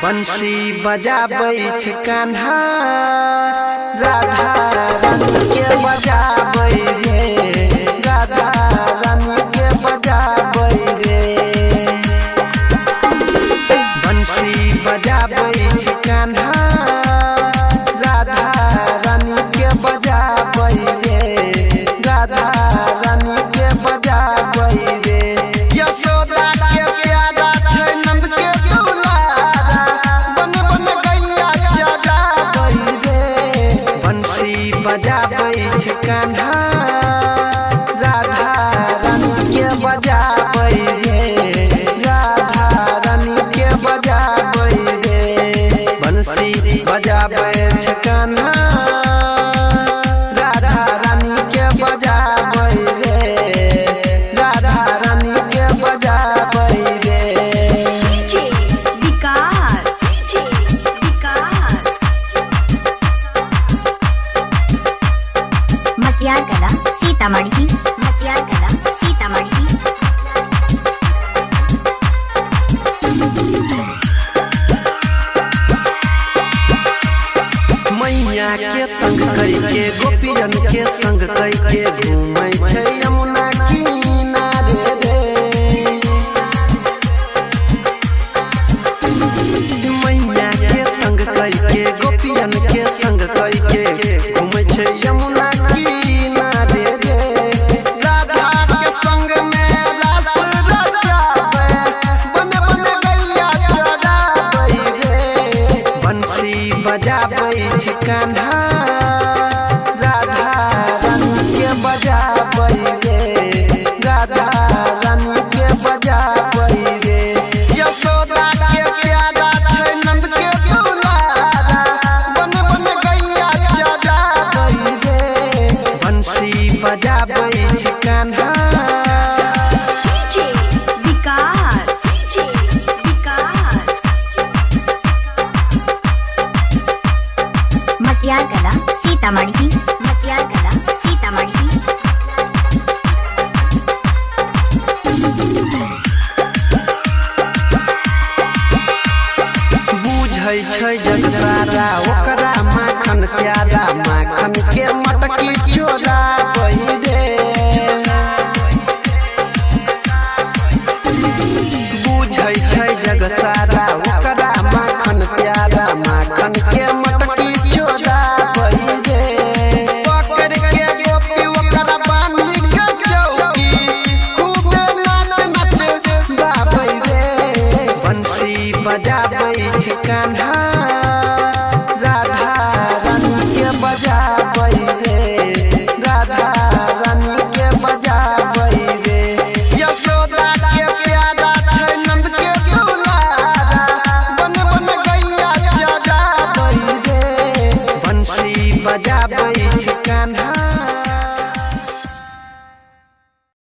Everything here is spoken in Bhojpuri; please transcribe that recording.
बंसी बजाबै छै कान्हा राधा रानी के बजाबै रे राधा रानी के बजाबै रे बंसी बजाबै छै कान्हा राधा रानी के बजाबै रे राधा रानी के बजाबै रे यशोदा के प्यारा छै नंद के बजाबै छै कान्हा राधा रानी के बजाबै रे राधा रानी के बजाबै रे बंसी बजाबै छै कान्हा राधा रानी के बजाबै रे राधा रानी के बजाबै रे मटियार कला सीतामढ़ी मटियार कला सीतामढ़ी मैया के तंग करके गोपियन के संग करके घूमै छै यमुना किनारे रे मैया के तंग करके गोपियन के संग करके घूमै छै यमुना किनारे रे राधा के संग में रास रचाबै बन बन गैया चराबै रे बंसी बजाबै छै कान्हा राधा रानी के बजाबै रे राधा रानी के बजाबै रे यशोदा के प्यारा छै नंद के दुलारा बन बन गैया चराबै रे बंसी बजाबै छै कान्हा मटियार कला सीतामढ़ी मटियार कला सीतामढ़ी बुझै छै जग सारा ओकरा माखन प्यारा माखन के मटकी चोराबै रे बुझै छै जग सारा ओकरा माखन प्यारा माखन के मटकी चोराबै रे पकड़ के गोपी ओकरा बानी के चौकी खूबे नाच नाच गाबै रे बंसी बजाबै छै कान्हा